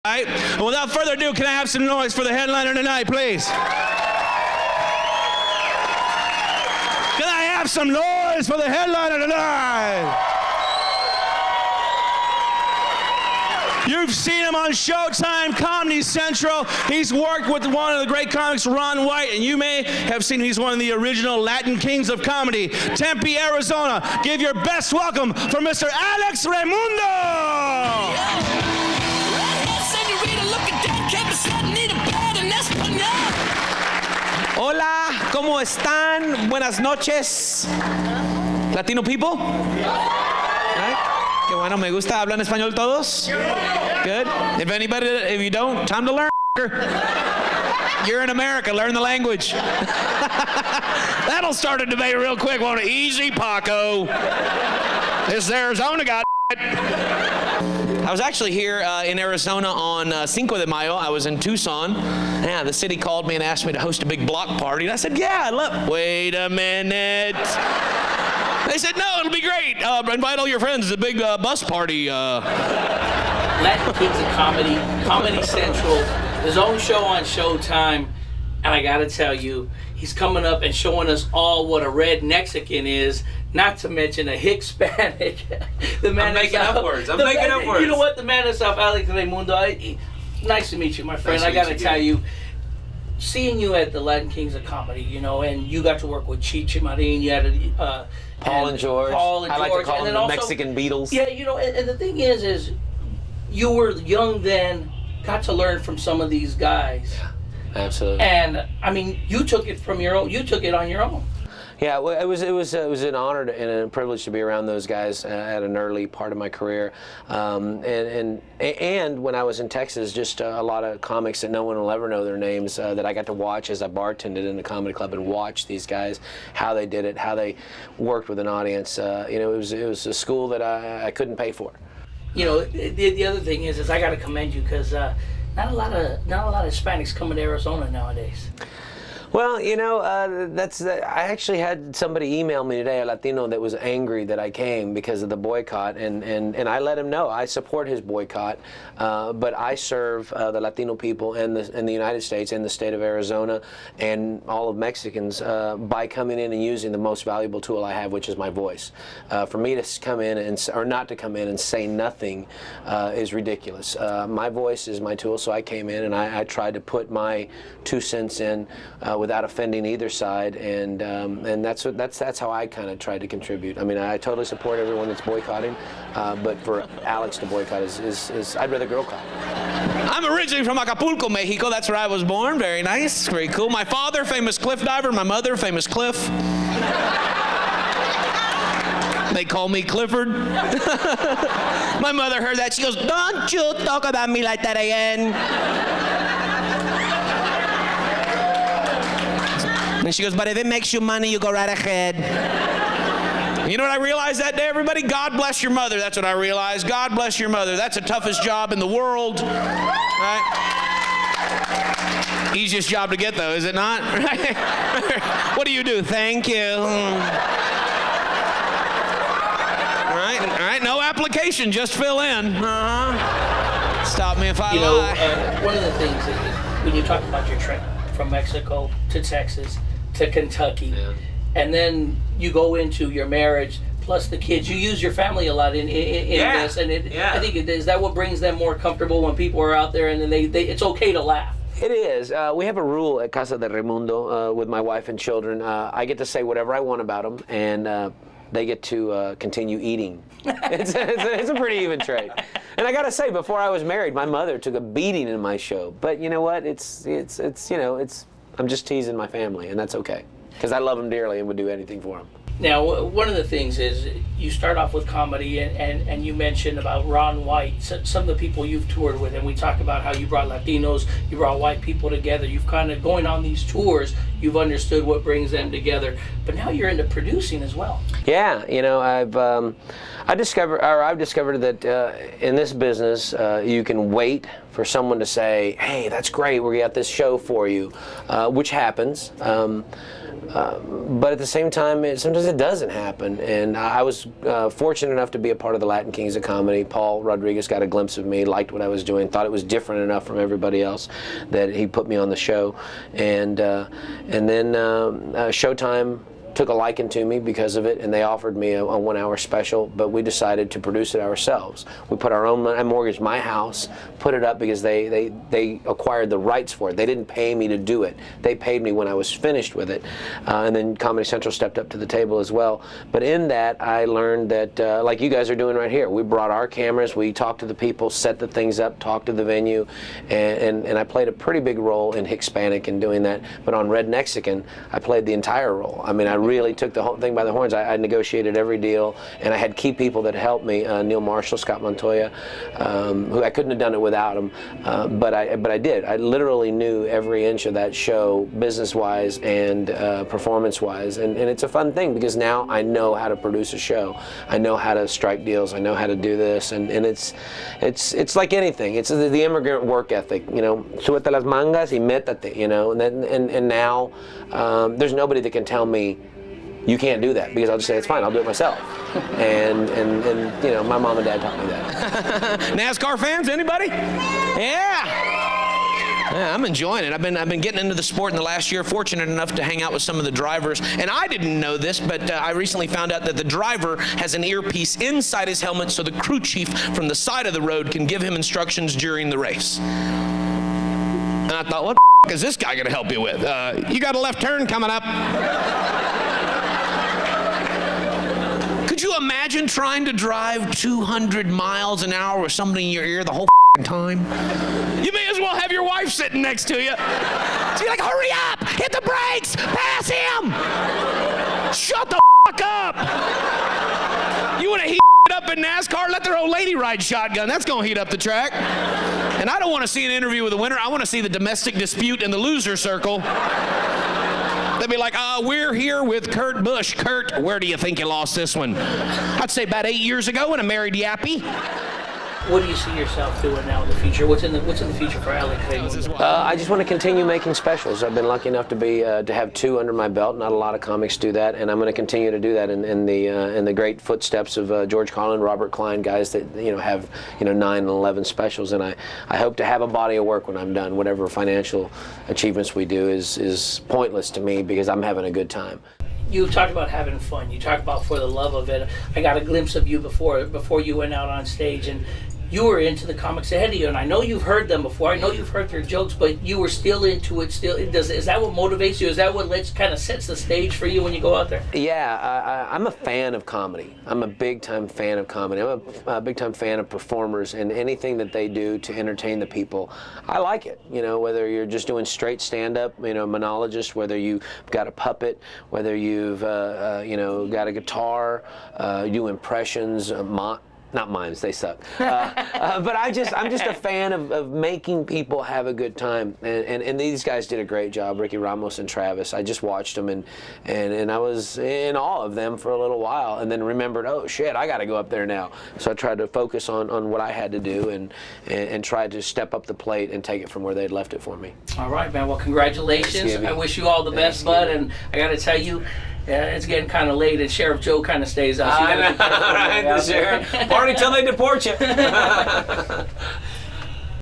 Right? And without further ado, can I have some noise for the headliner tonight, please? Can I have some noise for the headliner tonight? You've seen him on Showtime, Comedy Central. He's worked with one of the great comics, Ron White, and you may have seen he's one of the original Latin kings of comedy. Tempe, Arizona. Give your best welcome for Mr. Alex Reymundo. Hola, ¿cómo están? Buenas noches. Latino people? Right? Qué bueno, me gusta. ¿Hablan español todos? Good. If you don't, time to learn. You're in America, learn the language. That'll start a debate real quick, won't it? Easy, Paco. This is Arizona, God. I was actually here in Arizona on Cinco de Mayo. I was in Tucson. Yeah, the city called me and asked me to host a big block party. And I said, yeah, I'd love. Wait a minute. They said, no, it'll be great. Invite all your friends. It's a big bus party. Latin Kings of Comedy, Comedy Central, his own show on Showtime. And I got to tell you, he's coming up and showing us all what a red Mexican is, not to mention a Hick-spanic. I'm making up words. You know what? The man himself, Alex Reymundo. Nice to meet you, my friend. I got to tell you, seeing you at the Latin Kings of Comedy, you know, and you got to work with Chichi Marin, you had Paul and George. I like to call them the Mexican Beatles. Yeah, you know, and the thing is you were young then, got to learn from some of these guys. Yeah. Absolutely. And I mean, you took it from your own. You took it on your own. Yeah, well, it was an honor and a privilege to be around those guys at an early part of my career, and when I was in Texas, just a lot of comics that no one will ever know their names that I got to watch as I bartended in the comedy club and watch these guys, how they did it, how they worked with an audience. You know, it was a school that I couldn't pay for. You know, the other thing is I got to commend you because not a lot of Hispanics come to Arizona nowadays. Well, you know, I actually had somebody email me today, a Latino, that was angry that I came because of the boycott, and I let him know I support his boycott, but I serve the Latino people in the United States, in the state of Arizona, and all of Mexicans by coming in and using the most valuable tool I have, which is my voice. For me to come in or not to come in and say nothing is ridiculous. My voice is my tool, so I came in and I tried to put my 2 cents in without offending either side, and that's how I kind of tried to contribute. I mean, I totally support everyone that's boycotting, but for Alex to boycott is I'd rather girl cop. I'm originally from Acapulco, Mexico. That's where I was born. Very nice, very cool. My father, famous cliff diver. My mother, famous cliff. They call me Clifford. My mother heard that. She goes, "Don't you talk about me like that again." And she goes, "But if it makes you money, you go right ahead." You know what I realized that day, everybody? God bless your mother. That's what I realized. God bless your mother. That's the toughest job in the world. Right? Easiest job to get, though, is it not? Right? What do you do? Thank you. All right. No application. Just fill in. Stop me if I lie. One of the things is when you talk about your trip from Mexico to Texas to Kentucky, and then you go into your marriage plus the kids. You use your family a lot in this, and I think is that what brings them more comfortable when people are out there, and then they it's okay to laugh. It is. We have a rule at Casa de Reymundo with my wife and children. I get to say whatever I want about them, and they get to continue eating. It's a pretty even trade. And I gotta say, before I was married, my mother took a beating in my show. But you know what? I'm just teasing my family, and that's okay, because I love them dearly and would do anything for them. Now, one of the things is you start off with comedy, and you mentioned about Ron White, some of the people you've toured with, and we talk about how you brought Latinos, you brought white people together. You've kind of going on these tours, you've understood what brings them together. But now you're into producing as well. Yeah, you know, I've discovered that in this business you can wait for someone to say, hey, that's great, we got this show for you, which happens. But at the same time, sometimes it doesn't happen. And I was fortunate enough to be a part of the Latin Kings of Comedy. Paul Rodriguez got a glimpse of me, liked what I was doing, thought it was different enough from everybody else that he put me on the show. And then Showtime took a liking to me because of it, and they offered me a 1 hour special, but we decided to produce it ourselves. We put our own money, I mortgaged my house, put it up because they acquired the rights for it. They didn't pay me to do it. They paid me when I was finished with it. And then Comedy Central stepped up to the table as well. But in that, I learned that, like you guys are doing right here, we brought our cameras, we talked to the people, set the things up, talked to the venue, and I played a pretty big role in Hick-spanic in doing that. But on Red Mexican, I played the entire role. I mean, I really took the whole thing by the horns. I negotiated every deal, and I had key people that helped me. Neil Marshall, Scott Montoya, who I couldn't have done it without him, but I did. I literally knew every inch of that show, business-wise and performance-wise, and it's a fun thing because now I know how to produce a show. I know how to strike deals. I know how to do this, and it's like anything. It's the immigrant work ethic. You know, súbete las mangas y métate. You know, and now there's nobody that can tell me you can't do that, because I'll just say it's fine, I'll do it myself. And you know, my mom and dad taught me that. NASCAR fans, anybody? Yeah, I'm enjoying it. I've been getting into the sport in the last year, fortunate enough to hang out with some of the drivers. And I didn't know this, but I recently found out that the driver has an earpiece inside his helmet so the crew chief from the side of the road can give him instructions during the race. And I thought, what the is this guy going to help you with? You got a left turn coming up. Could you imagine trying to drive 200 miles an hour with somebody in your ear the whole time? You may as well have your wife sitting next to you. So you're like, hurry up, hit the brakes, pass him. Shut the up. You want to heat it up in NASCAR? Let their old lady ride shotgun. That's going to heat up the track. And I don't want to see an interview with the winner. I want to see the domestic dispute in the loser circle. They'd be like, we're here with Kurt Busch. Kurt, where do you think you lost this one? I'd say about 8 years ago when I married Yappy. What do you see yourself doing now in the future? What's in the future for Alex Reymundo? I just want to continue making specials. I've been lucky enough to have 2 under my belt. Not a lot of comics do that, and I'm going to continue to do that in the great footsteps of George Carlin, Robert Klein, guys that have 9 and 11 specials. And I hope to have a body of work when I'm done. Whatever financial achievements we do is pointless to me because I'm having a good time. You talked about having fun. You talked about for the love of it. I got a glimpse of you before you went out on stage, and you were into the comics ahead of you, and I know you've heard them before. I know you've heard their jokes, but you were still into it. Is that what motivates you? Is that what kind of sets the stage for you when you go out there? Yeah, I'm a fan of comedy. I'm a big-time fan of comedy. I'm a big-time fan of performers and anything that they do to entertain the people. I like it. Whether you're just doing straight stand-up, monologist, whether you've got a puppet, whether you've got a guitar, you do impressions, not mimes, they suck. But I'm just a fan of making people have a good time. And these guys did a great job, Ricky Ramos and Travis. I just watched them and I was in awe of them for a little while, and then remembered, oh shit, I got to go up there now. So I tried to focus on what I had to do and tried to step up the plate and take it from where they'd left it for me. All right, man. Well, congratulations. I wish you all the best, bud. And I got to tell you, it's getting kind of late, and Sheriff Joe kind of stays out. So the sheriff. Party till they deport you.